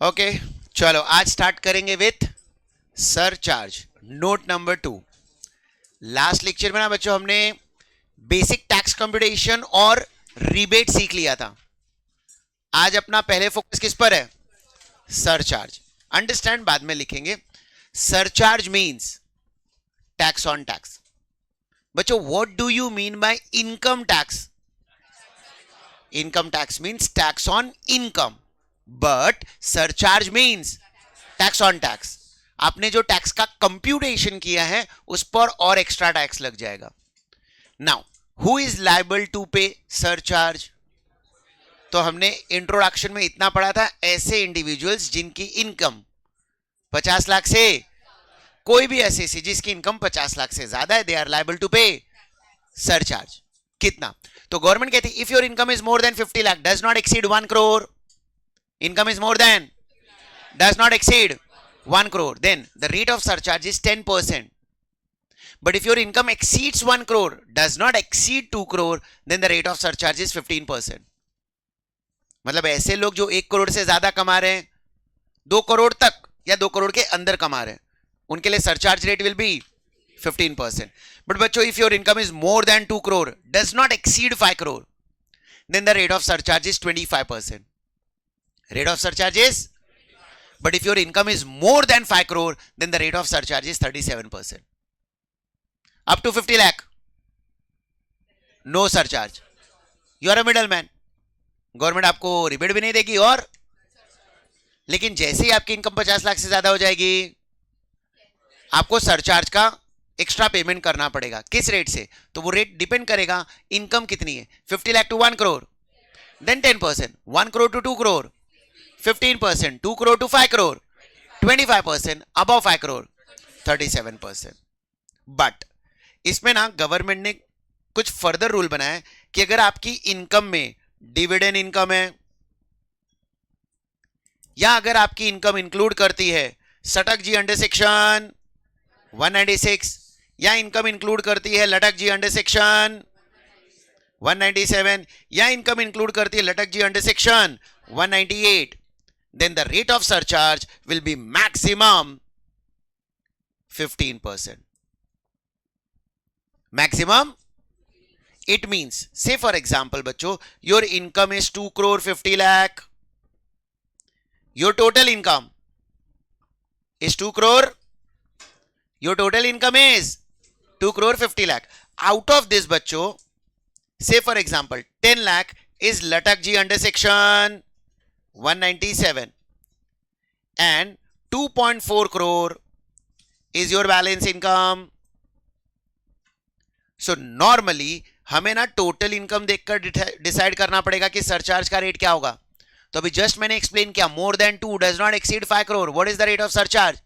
Okay चलो आज start करेंगे with surcharge. Note number 2। Last lecture में ना बच्चों हमने बेसिक टैक्स कंप्यूटेशन और रिबेट सीख लिया था। आज अपना पहले फोकस किस पर है? सरचार्ज। अंडरस्टैंड बाद में लिखेंगे। Surcharge means tax on tax. बच्चों what do you mean by income tax? Income tax means tax on income, but surcharge means tax on tax. आपने जो टैक्स का कंप्यूटेशन किया है उस पर और एक्स्ट्रा टैक्स लग जाएगा। Now who is liable to pay surcharge? तो हमने इंट्रोडक्शन में इतना पढ़ा था, ऐसे इंडिविजुअल्स जिनकी इनकम 50 लाख से, कोई भी ऐसे जिसकी इनकम 50 लाख से ज्यादा है, they are liable to pay surcharge. कितना? तो गवर्नमेंट कहती है if your income is more than 50 lakh does not exceed 1 crore, income is more than, does not exceed 1 crore, then the rate of surcharge is 10%. But if your income exceeds 1 crore, does not exceed 2 crore, then the rate of surcharge is 15%. मतलब ऐसे लोग जो 1 करोड़ से ज्यादा कमा रहे हैं, 2 करोड़ तक या 2 करोड़ के अंदर कमा रहे हैं, उनके लिए surcharge rate will be 15%. But बच्चों if your income is more than 2 crore, does not exceed 5 crore, then the rate of surcharge is 25%. Rate of surcharge is, but if your income is more than 5 crore, then the rate of surcharge is 37%. Up to 50 lakh, no surcharge. You are a middleman. Government आपको rebate भी नहीं देगी, और लेकिन जैसे ही आपकी income 50 lakh से ज्यादा हो जाएगी, आपको सरचार्ज का एक्स्ट्रा पेमेंट करना पड़ेगा। किस रेट से? तो वो रेट डिपेंड करेगा इनकम कितनी है। 50 lakh to 1 crore, then 10%, 1 crore to 2 crore 15%, 2 crore to 5 crore 25%, above 5 crore 37%. But इसमें ना गवर्नमेंट ने कुछ फर्दर रूल बनाया है कि अगर आपकी इनकम में डिविडेंड इनकम है, या अगर आपकी इनकम इंक्लूड करती है सटक जी अंडर सेक्शन 196, या इनकम इंक्लूड करती है लटक जी अंडर सेक्शन 197, या इनकम इंक्लूड करती है लटक जी under section 198, then the rate of surcharge will be maximum 15%. Maximum, it means, say for example बच्चों, your income is 2 crore 50 lakh, your total income is 2 crore, your total income is 2 crore 50 lakh. Out of this बच्चों, say for example 10 lakh is लटक जी under section 197 and 2.4 crore is your balance income. So normally हमें ना total income देखकर decide करना पड़ेगा कि surcharge का rate क्या होगा। तो अभी जस्ट मैंने एक्सप्लेन किया, more than 2 does not exceed 5 crore, what is the rate of surcharge?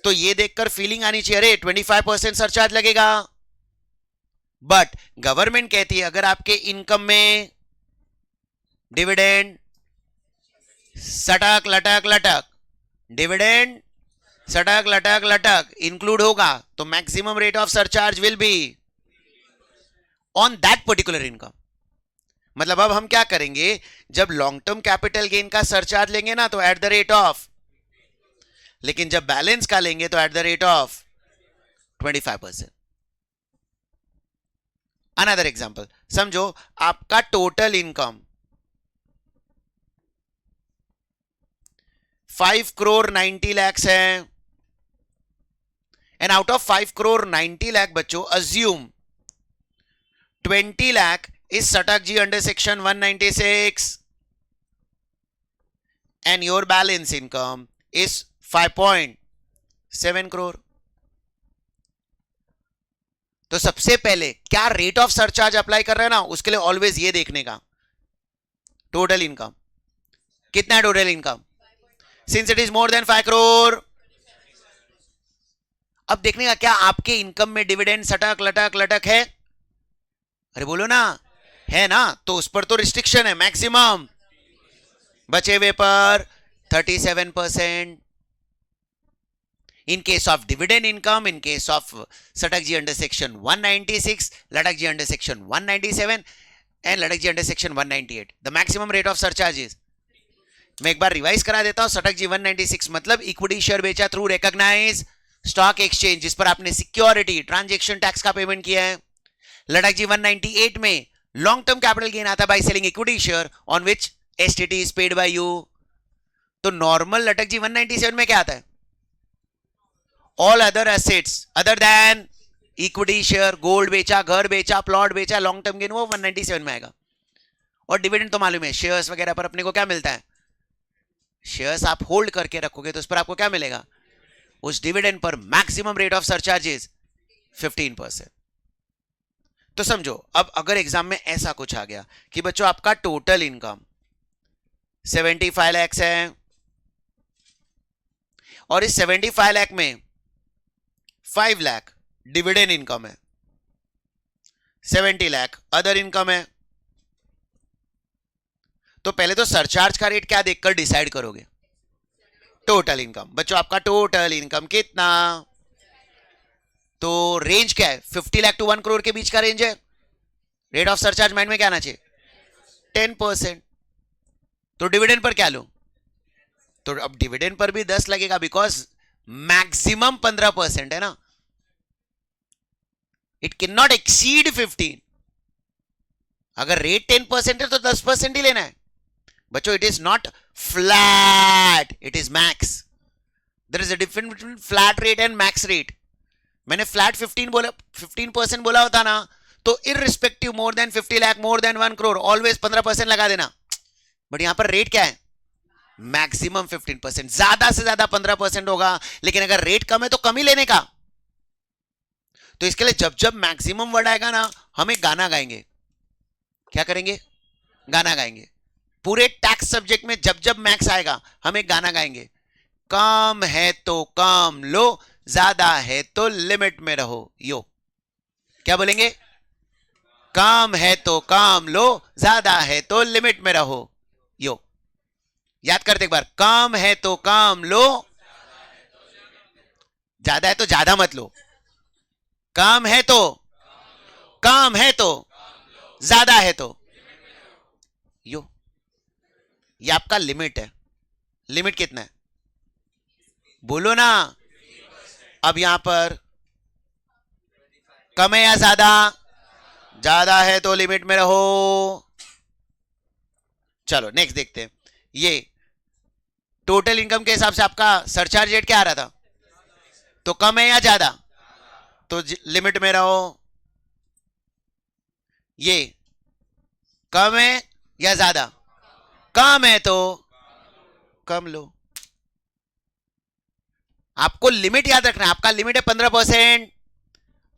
तो ये देखकर फीलिंग आनी चाहिए, अरे 25% सरचार्ज लगेगा। बट गवर्नमेंट कहती है अगर आपके इनकम में डिविडेंड सटक लटक लटक, डिविडेंड सटक लटक लटक इंक्लूड होगा, तो maximum rate of surcharge will be on that particular income. मतलब अब हम क्या करेंगे, जब लॉन्ग टर्म कैपिटल गेन का सरचार्ज लेंगे ना तो एट द रेट ऑफ, लेकिन जब बैलेंस का लेंगे तो at the rate of 25%. Another example समझो, आपका टोटल इनकम 5 crore 90 lakhs है, and out of 5 crore 90 lakh बच्चों assume 20 lakh is सटक जी under section 196 and your balance income is 5.7 crore. तो सबसे पहले क्या रेट ऑफ सरचार्ज अप्लाई कर रहे हैं ना, उसके लिए ऑलवेज ये देखने का टोटल इनकम कितना है। Total income since it is more than 5 crore, अब देखने का क्या आपके इनकम में डिविडेंड सटक लटक लटक है? अरे बोलो ना, है ना, तो उस पर तो रिस्ट्रिक्शन है, मैक्सिमम बचे हुए पर 37%. In case of dividend income, in case of Satak ji under section 196, Latak ji under section 197 and Latak ji under section 198, the maximum rate of surcharge is मैं एक बार रिवाइज करा देता हूं. सटक जी 196 मतलब इक्विटी शेयर बेचा थ्रू रिकॉग्नाइज स्टॉक एक्सचेंज, जिस पर आपने सिक्योरिटी ट्रांजैक्शन टैक्स का पेमेंट किया है. लटक जी 198 में लॉन्ग टर्म कैपिटल गेन आता है by selling equity share on which STT is paid by you. तो नॉर्मल लटक जी 197 में क्या आता है? All other assets other than equity share, gold बेचा, घर बेचा, प्लॉट बेचा, लॉन्ग टर्म गेन, वो 197 में आएगा. और डिविडेंड तो मालूम है, शेयर्स वगैरह पर अपने को क्या मिलता है? शेयर्स आप होल्ड करके रखोगे तो उस पर आपको क्या मिलेगा? उस dividend per maximum rate of surcharges 15%. तो समझो, अब अगर एग्जाम में ऐसा कुछ आ गया कि बच्चों आपका टोटल इनकम 75 लाख है और इस 75 लाख में 5 लाख डिविडेंड इनकम है, 70 लाख अदर इनकम है, तो पहले तो सरचार्ज का रेट क्या देखकर डिसाइड करोगे? Total income. बच्चों आपका टोटल इनकम कितना? तो रेंज क्या है? 50 लाख टू 1 करोड़ के बीच का रेंज है. रेट ऑफ सरचार्ज माइंड में क्या आना चाहिए? 10%. तो डिविडेंड पर क्या लो? तो अब डिविडेंड पर भी 10 लगेगा बिकॉज मैक्सिमम 15% है ना. It can not exceed 15. अगर रेट 10% है तो 10% ही लेना है. बच्चों it is not flat, it is max. There is a difference between flat rate and max rate. मैंने फ्लैट 15% बोला होता ना, तो irrespective more than 50 lakh, more than 1 crore, always 15% लगा देना. बट यहां पर रेट क्या है? मैक्सिमम 15%. ज्यादा से ज्यादा 15% होगा, लेकिन अगर रेट कम है तो कम ही लेने का. तो इसके लिए जब जब मैक्सिमम वर्ड आएगा ना, हम एक गाना गाएंगे. क्या करेंगे? गाना गाएंगे. पूरे टैक्स सब्जेक्ट में जब जब मैक्स आएगा हम एक गाना गाएंगे. कम है तो कम लो, ज्यादा है तो लिमिट में रहो. यो क्या बोलेंगे? कम है तो कम लो, ज्यादा है तो लिमिट में रहो. यो याद करते एक बार. कम है तो कम लो, ज्यादा है तो ज्यादा मत लो. कम है तो कम है तो ज्यादा है तो यो. ये आपका लिमिट है. लिमिट कितना है? बोलो ना. अब यहां पर कम है या ज्यादा? ज्यादा है तो लिमिट में रहो. चलो नेक्स्ट देखते हैं. ये टोटल इनकम के हिसाब से आपका सरचार्ज रेट क्या आ रहा था? तो कम है या ज्यादा? तो लिमिट में रहो. ये कम है या ज्यादा? कम है तो कम लो. आपको लिमिट याद रखना है. आपका लिमिट है 15%.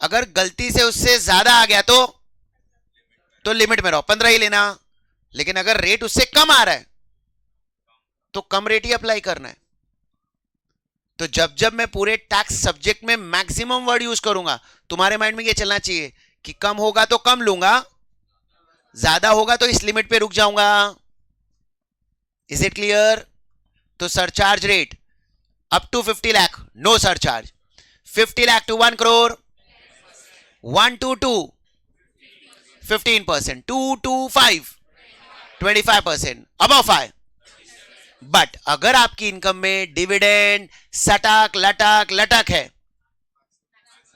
अगर गलती से उससे ज्यादा आ गया तो लिमिट में रहो, 15 ही लेना. लेकिन अगर रेट उससे कम आ रहा है तो कम रेट ही अप्लाई करना है. तो जब जब मैं पूरे टैक्स सब्जेक्ट में मैक्सिमम वर्ड यूज करूंगा, तुम्हारे माइंड में ये चलना चाहिए कि कम होगा तो कम लूंगा, ज्यादा होगा तो इस लिमिट पे रुक जाऊंगा. Is it clear? तो surcharge rate up to 50 lakh no surcharge, 50 lakh to 1 crore 1 to 2 15%, 2 to 5 25%, above 5. But अगर आपकी इनकम में डिविडेंड सटक लटक लटक है,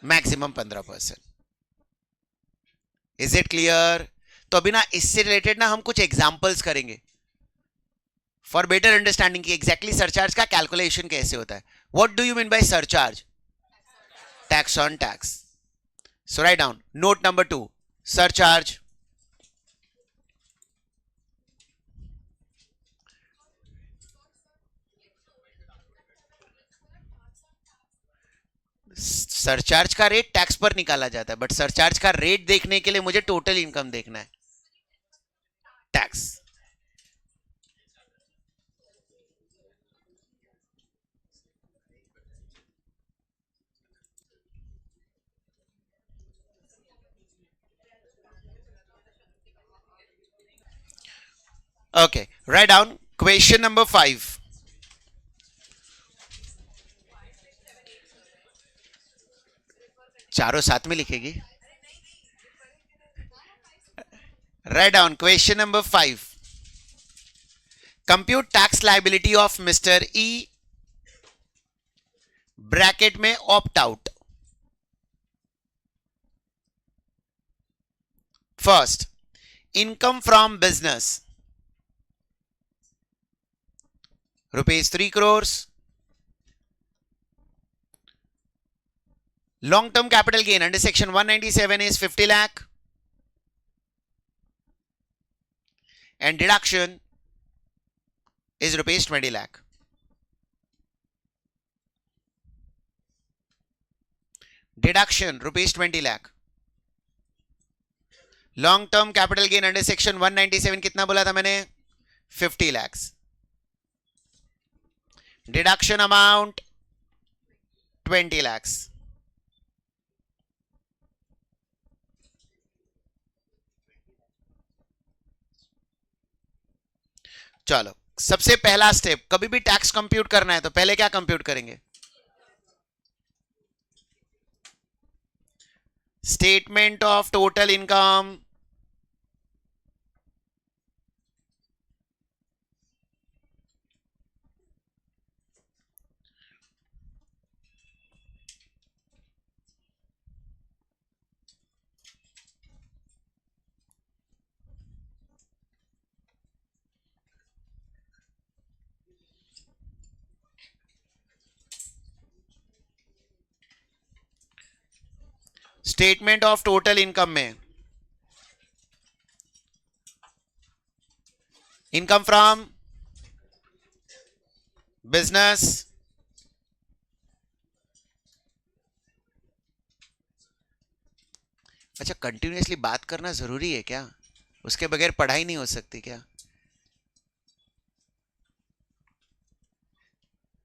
मैक्सिमम 15%. Is it clear? तो अभी ना इससे रिलेटेड ना हम कुछ एग्जांपल्स करेंगे फॉर बेटर अंडरस्टैंडिंग की एग्जैक्टली सरचार्ज का कैलकुलेशन कैसे होता है. What do you mean bye surcharge? Tax on tax. So write down note number 2, surcharge. Surcharge का रेट टैक्स पर निकाला जाता है, बट सरचार्ज का रेट देखने के लिए मुझे टोटल इनकम देखना है. Tax. Okay, write down question number 5. चारों साथ में लिखेगी. Write down question number 5. Compute tax liability of mister E bracket में opt out. First, income from business rupees 3 crores. Long term capital gain under section 197 is 50 lakh. And deduction is rupees 20 lakh. Deduction rupees 20 lakh. Long term capital gain under section 197 कितना बोला था मैंने? 50 lakhs. Deduction amount 20 lakhs. चलो, सबसे पहला step, कभी भी tax compute करना है तो पहले क्या कंप्यूट करेंगे? Statement of total income. Statement of total income में इनकम फ्रॉम बिजनेस, अच्छा कंटिन्यूअसली बात करना जरूरी है क्या? उसके बगैर पढ़ाई नहीं हो सकती क्या?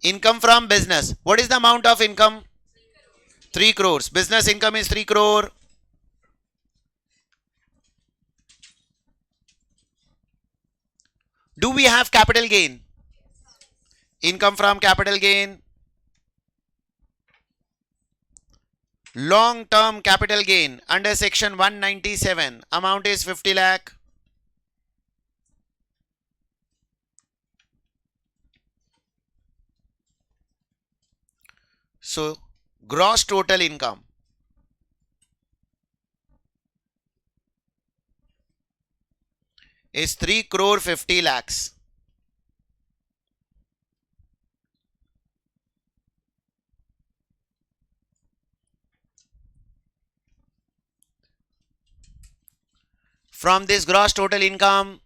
Income from business, what is the amount of income? 3 crores. Business income is 3 crore. Do we have capital gain? Income from capital gain. Long term capital gain under section 197. Amount is 50 lakh. So gross total income is 3 crore 50 lakhs. From this gross total income,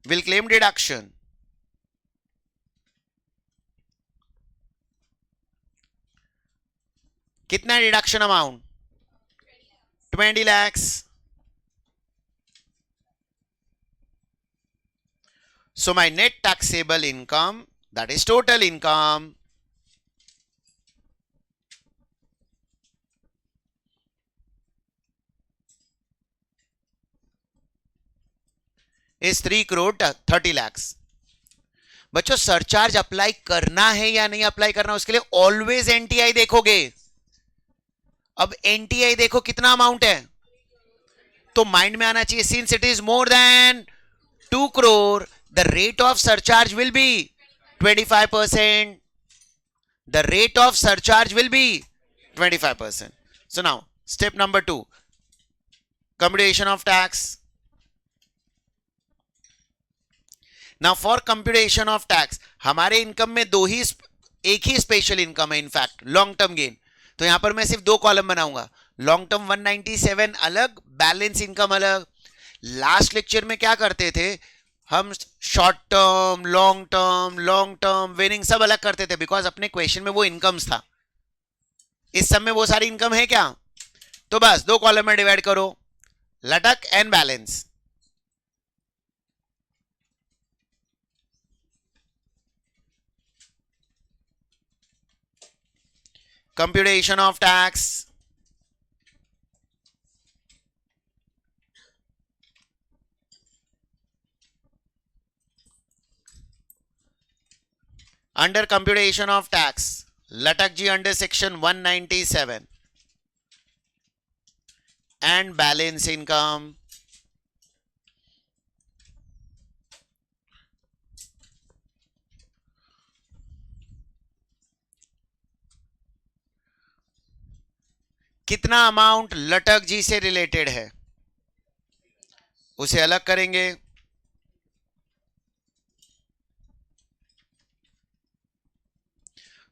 we'll claim deduction. कितना deduction amount? 20 lakhs. So my net taxable income, that is total income, is 3 crore 30 lakhs. बच्चों surcharge apply करना है या नहीं apply करना, उसके लिए always NTI देखोगे. अब एनटीआई देखो कितना अमाउंट है, तो माइंड में आना चाहिए since it is more than 2 crore, the rate of surcharge will be 25%. The rate of surcharge will be 25%. So now step number 2, computation of tax. Now for computation of tax, हमारे income में एक ही special income है, in fact long term gain. तो यहां पर मैं सिर्फ 2 column बनाऊंगा, लॉन्ग टर्म 197 अलग, बैलेंस इनकम अलग. लास्ट लेक्चर में क्या करते थे हम? Short term, long term, varying सब अलग करते थे, बिकॉज अपने क्वेश्चन में वो इनकम्स था. इस सब में वो सारी इनकम है क्या? तो बस 2 कॉलम में डिवाइड करो, लटक and balance. Computation of tax. Under computation of tax, Latak ji under section 197 and balance income. कितना अमाउंट लटक जी से रिलेटेड है उसे अलग करेंगे।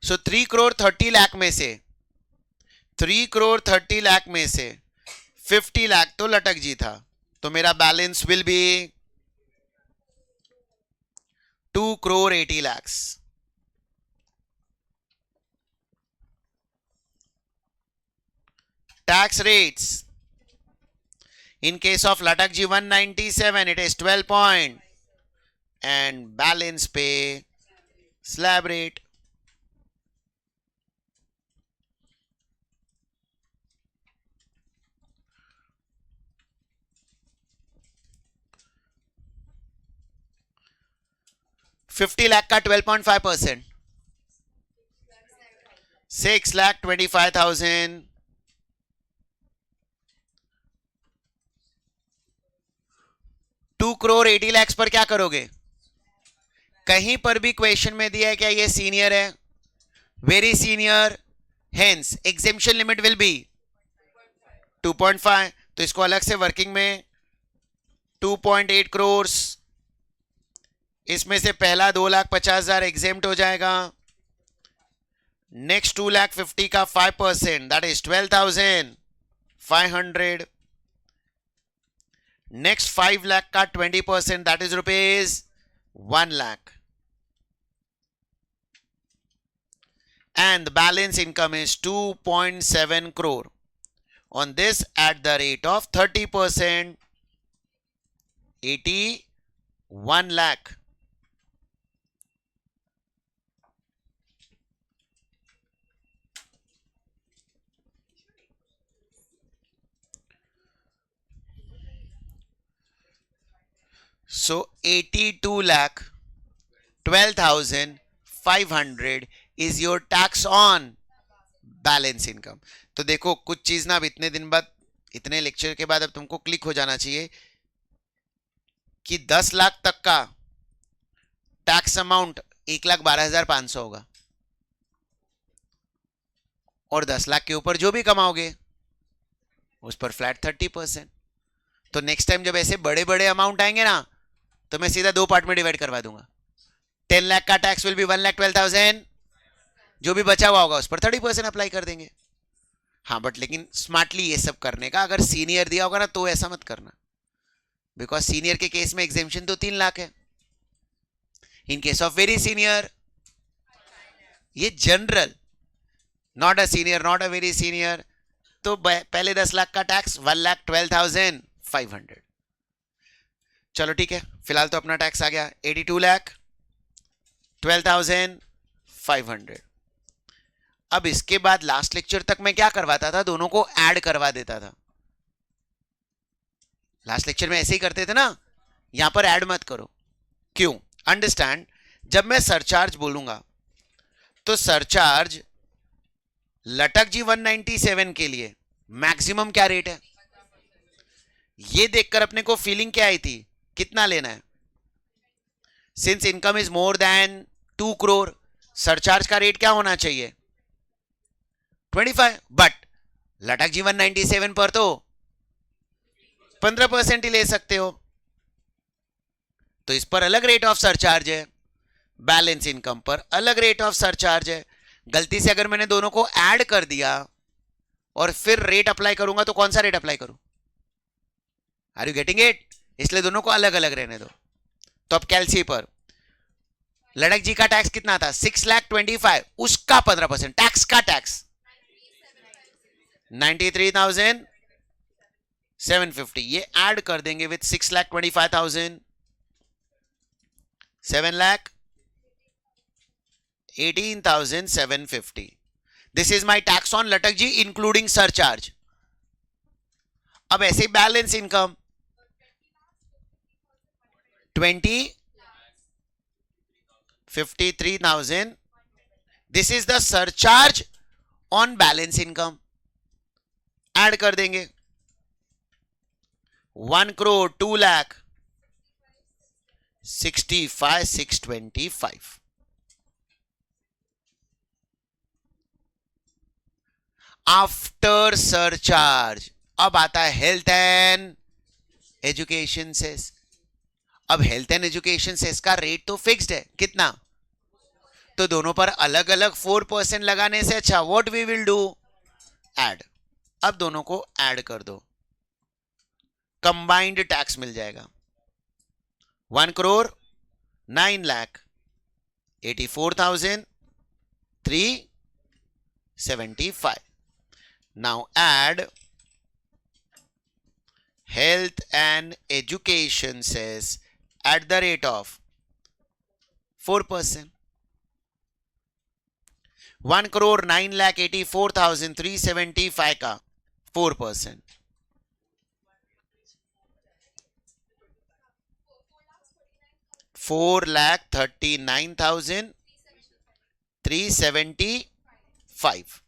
सो 3,30,00,000 में से 3,30,00,000 में से 50 लाख तो लटक जी था, तो मेरा balance will be 2,80,00,000। Tax rates. In case of Latak G 197, it is 12 point. And balance pay slab rate. $50 lakh का 12.5%. 6,25,000. 2,80,00,000 पर क्या करोगे? कहीं पर भी क्वेश्चन में दिया है क्या ये सीनियर है? Very senior, hence exemption limit will be 2.5, तो इसको अलग से वर्किंग में 2.8 करोड़, इसमें से पहला 2,50,000 एग्जेम्प्ट हो जाएगा। नेक्स्ट 2,50,000 का 5%, दैट इज 12,500। नेक्स्ट 5 लाख का 20%, that is rupees 1 lakh. And the balance income is 2.7 crore. On this, at the rate of 30%, 81 lakh. So 82 lakh 12,500 is your tax on balance income. तो देखो कुछ चीज ना अब इतने दिन बाद, इतने लेक्चर के बाद अब तुमको क्लिक हो जाना चाहिए कि 10 लाख तक का टैक्स अमाउंट 1,12,500 होगा, और 10 लाख के ऊपर जो भी कमाओगे उस पर फ्लैट 30%। तो नेक्स्ट टाइम जब ऐसे बड़े बड़े अमाउंट आएंगे ना, तो मैं सीधा 2 पार्ट में डिवाइड करवा दूंगा। 10 लाख का टैक्स विल बी 1,12,000, जो भी बचा हुआ होगा उस पर 30% अप्लाई कर देंगे। हाँ, बट लेकिन स्मार्टली ये सब करने का, अगर सीनियर दिया होगा ना तो ऐसा मत करना, बिकॉज सीनियर के केस में एग्जेम्पशन तो 3 लाख है। In case of very senior, ये general, not a senior, not a very senior, तो पहले 10 लाख का टैक्स 1,12,500। चलो ठीक है, फिलहाल तो अपना टैक्स आ गया 82,12,500। अब इसके बाद लास्ट लेक्चर तक मैं क्या करवाता था, दोनों को ऐड करवा देता था। लास्ट लेक्चर में ऐसे ही करते थे ना, यहां पर ऐड मत करो। क्यों? अंडरस्टैंड, जब मैं सरचार्ज बोलूंगा तो सरचार्ज लटक जी 197 के लिए मैक्सिमम क्या रेट है, ये देखकर अपने को फीलिंग क्या आई थी, कितना लेना है। Since income is more than 2 crore, surcharge का रेट क्या होना चाहिए? 25। बट लटक जी 197 पर तो 15% ही ले सकते हो, तो इस पर अलग रेट ऑफ सरचार्ज है, बैलेंस इनकम पर अलग रेट ऑफ सरचार्ज है। गलती से अगर मैंने दोनों को ऐड कर दिया और फिर रेट अप्लाई करूंगा तो कौन सा रेट अप्लाई करूं? Are you getting it? इसलिए दोनों को अलग अलग रहने दो। तो अब कैलसी पर लटक जी का टैक्स कितना था? 6,25,000, उसका 15%, टैक्स का टैक्स 93,750, ये ऐड कर देंगे with 6,25,000, 7,18,750। This is my tax on लटक जी इंक्लूडिंग सरचार्ज। अब ऐसे balance income 53,000, this is the surcharge on balance income, add कर देंगे 1 करोड़ 2 लाख 65,625। After surcharge. अब आता है हेल्थ एंड एजुकेशन सेस। अब हेल्थ एंड एजुकेशन सेस का रेट तो फिक्स्ड है, कितना? तो दोनों पर अलग अलग 4% लगाने से अच्छा what we will do, add. अब दोनों को ऐड कर दो, कंबाइंड टैक्स मिल जाएगा 1,09,84,375. Now add health and education cess at the rate of 4%. 1,09,84,375 का 4%, 4,39,375.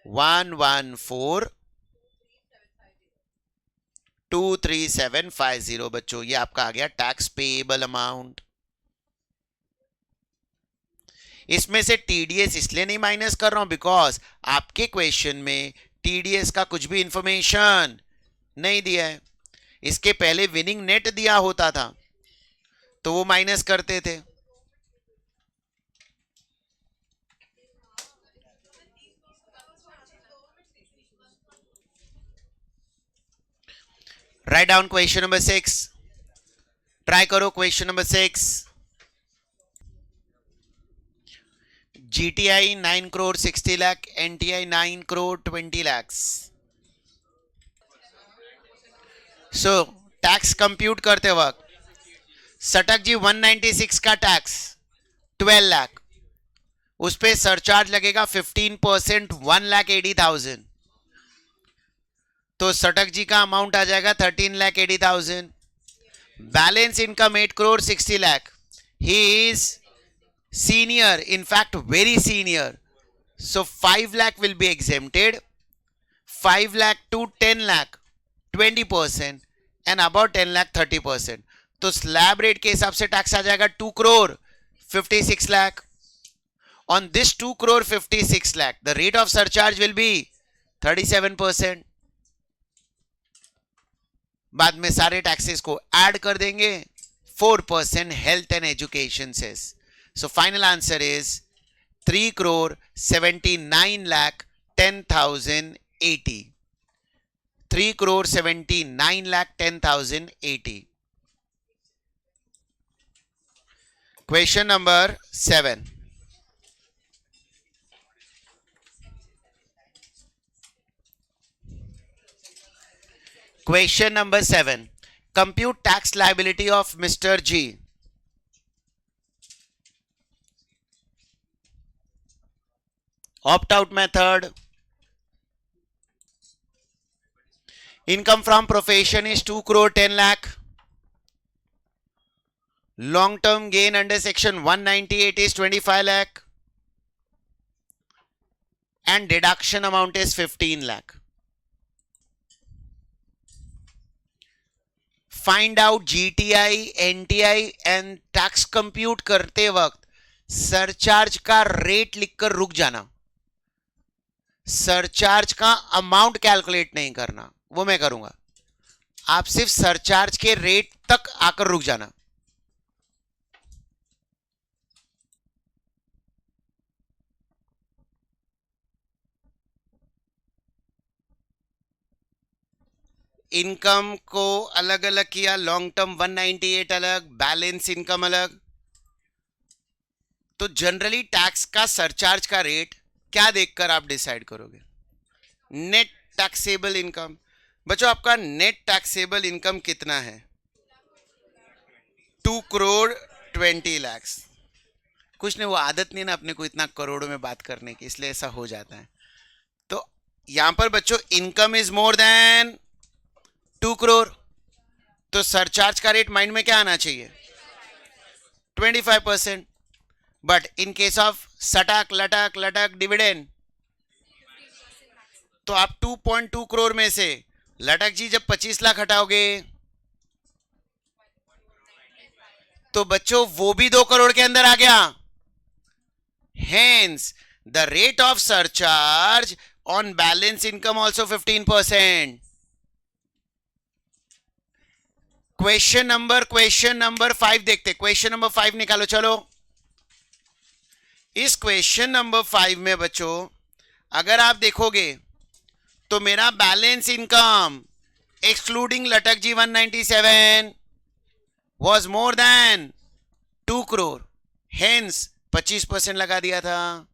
114,23750 बच्चों, ये आपका आ गया टैक्स पेएबल अमाउंट। इसमें से टीडीएस इसलिए नहीं माइनस कर रहा हूं बिकॉज आपके क्वेश्चन में टीडीएस का कुछ भी इंफॉर्मेशन नहीं दिया है। इसके पहले विनिंग नेट दिया होता था तो वो माइनस करते थे। Write down question number 6, try करो question number 6। GTI 9 crore 60 lakh, NTI 9 crore 20 lakhs. So tax compute करते वक्त सटक जी 196 का टैक्स 12 लाख, उस पे सरचार्ज लगेगा 15%, 1,80,000, तो सटक जी का अमाउंट आ जाएगा 13,80,000। Balance income 8 crore 60 lakh. He is senior, in fact very senior, so 5 lakh will be exempted. 5 lakh to 10 lakh 20% and above 10 lakh 30%. तो स्लैब रेट के हिसाब से टैक्स आ जाएगा 2 crore 56 lakh. On this 2 crore 56 lakh the rate of surcharge will be 37%. बाद में सारे taxes को add कर देंगे, 4% health and education cess. So final answer is 3 crore 79 lakh 10,080. 3 crore 79 lakh 10,080. Question number 7. Question number 7. Compute tax liability of Mr. G. Opt-out method. Income from profession is 2 crore 10 lakh. Long-term gain under section 198 is 25 lakh. And deduction amount is 15 lakh. Find out GTI, NTI and tax compute करते वक्त surcharge का rate लिखकर रुक जाना। Surcharge का amount calculate नहीं करना, वो मैं करूंगा। आप सिर्फ सरचार्ज के रेट तक आकर रुक जाना। इनकम को अलग अलग किया, लॉन्ग टर्म 198 अलग, बैलेंस इनकम अलग। तो जनरली टैक्स का सरचार्ज का रेट क्या देखकर आप डिसाइड करोगे? Net taxable income. बच्चों आपका नेट टैक्सेबल इनकम कितना है? 2 crore 20 lakhs. कुछ नहीं, वो आदत नहीं ना अपने को इतना करोड़ों में बात करने की, इसलिए ऐसा हो जाता है। तो यहां पर बच्चों income is more than 2 crore, तो सरचार्ज का रेट माइंड में क्या आना चाहिए? 25%. बट इन केस ऑफ सटक लटक लटक डिविडेंड, तो आप 2.2 crore में से लटक जी जब 25 लाख हटाओगे तो बच्चों वो भी 2 crore के अंदर आ गया। Hence, the rate of surcharge on balance income also 15%. Question number 5 देखते, क्वेश्चन नंबर 5 निकालो चलो। इस क्वेश्चन नंबर 5 में बच्चों अगर आप देखोगे तो मेरा बैलेंस इनकम एक्सक्लूडिंग लटक जी 197 was more than 2 crore, hence 25% लगा दिया था।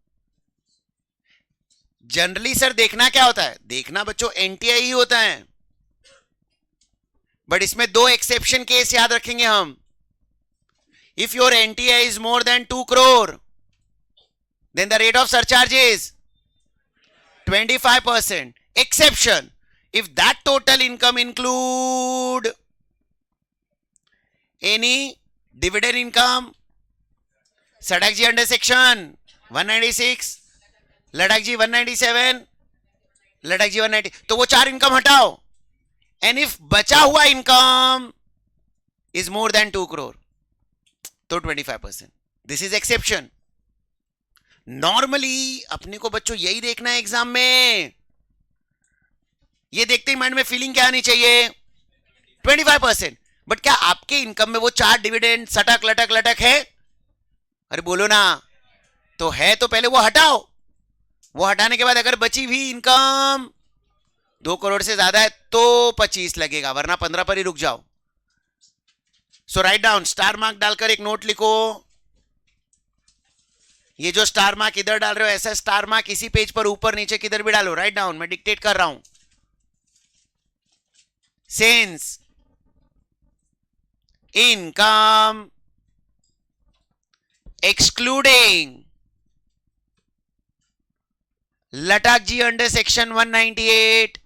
जनरली सर देखना क्या होता है, देखना बच्चों एनटीआई ही होता है, बट इसमें दो एक्सेप्शन केस याद रखेंगे हम। If your NTI is more than 2 crore, then the rate of surcharge is 25%. Exception, if that total income include any dividend income, सड़क जी अंडर सेक्शन 196, लड़क जी 197, लड़क जी 190, तो वो चार इनकम हटाओ, एंड इफ बचा हुआ income is more than 2 crore तो 25%। This is exception. Normally अपने को बच्चों यही देखना है एग्जाम में, ये देखते ही माइंड में फीलिंग क्या आनी चाहिए, 25%। बट क्या आपके इनकम में वो चार डिविडेंड सटक लटक लटक है? अरे बोलो ना, तो है तो पहले वो हटाओ, वो हटाने के बाद अगर बची हुई इनकम 2 crore से ज्यादा है तो 25 लगेगा, वरना 15 पर ही रुक जाओ। सो राइट डाउन, स्टार मार्क डालकर एक नोट लिखो। ये जो स्टार मार्क इधर डाल रहे हो, ऐसा स्टार मार्क इसी पेज पर ऊपर नीचे किधर भी डालो, राइट डाउन, मैं डिक्टेट कर रहा हूं। सिंस इनकम एक्सक्लूडिंग लटाक जी under section 198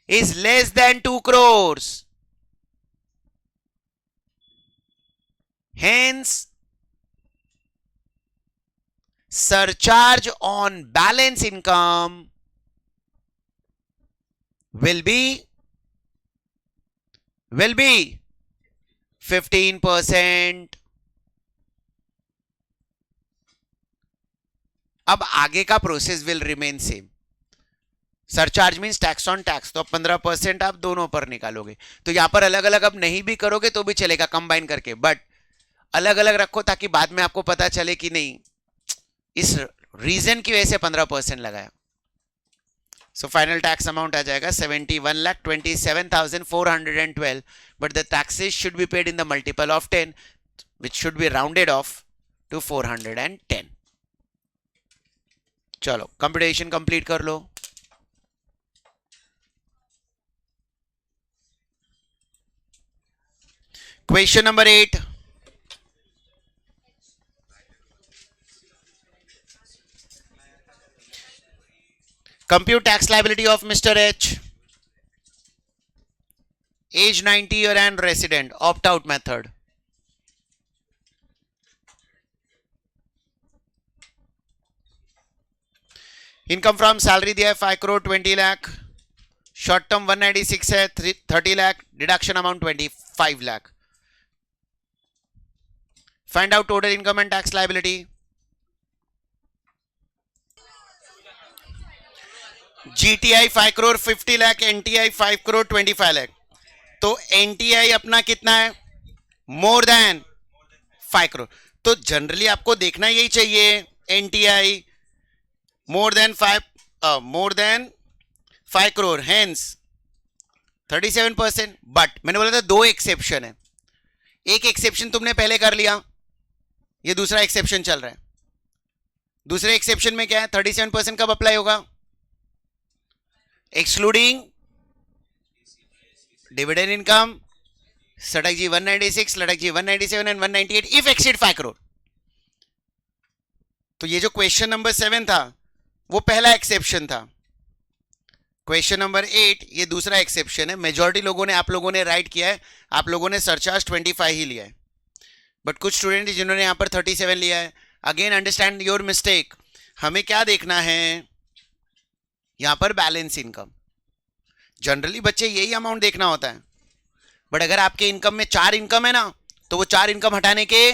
is less than 2 crores, hence surcharge on balance income will be 15%। अब आगे का process will remain same. Surcharge means tax on tax, तो अब 15% आप दोनों पर निकालोगे, तो यहां पर अलग अलग अब नहीं भी करोगे तो भी चलेगा कंबाइन करके, बट अलग अलग रखो ताकि बाद में आपको पता चले कि नहीं इस रीजन की वजह से 15% लगाया। सो फाइनल टैक्स अमाउंट आ जाएगा 71,27,412, but the taxes should be paid in the multiple of 10 which should be rounded off to 410। चलो कंप्यूटेशन कंप्लीट कर लो। Question number 8, compute tax liability of Mr. H, age 90 year and resident, opt out method। Income from salary दिया है 5 crore 20 lakh, short term 196 है 30 lakh, deduction amount 25 lakh. Find out total income and tax liability. GTI 5 crore 50 lakh, NTI 5 crore 25 lakh, तो NTI अपना कितना है, more than 5 crore। तो generally आपको देखना यही चाहिए, NTI more than 5 crore, hence 37%। But मैंने बोला था दो एक्सेप्शन है, एक एक्सेप्शन तुमने पहले कर लिया, ये दूसरा एक्सेप्शन चल रहा है। दूसरे एक्सेप्शन में क्या है, 37% कब अप्लाई होगा, एक्सक्लूडिंग डिविडेंड इनकम, सड़क जी 196, लड़क जी 197 एंड 198 इफ एक्सीड 5 crore। तो ये जो क्वेश्चन नंबर 7 था वो पहला एक्सेप्शन था, क्वेश्चन नंबर 8 ये दूसरा एक्सेप्शन है। मेजॉरिटी लोगों ने, आप लोगों ने राइट किया है, आप लोगों ने सरचार्ज 25 ही लिया है, बट कुछ स्टूडेंट जिन्होंने यहां पर 37 लिया है। Again understand your mistake. हमें क्या देखना है यहां पर, बैलेंस इनकम। जनरली बच्चे यही अमाउंट देखना होता है, बट अगर आपके इनकम में 4 इनकम है ना, तो वो 4 इनकम हटाने के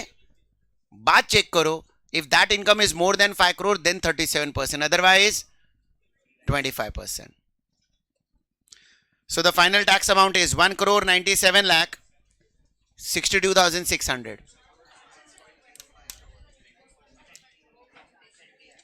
बात चेक करो, if that income is more than 5 crore then 37%, otherwise 25%. So the final tax amount is 1 crore 97 lakh 62,600.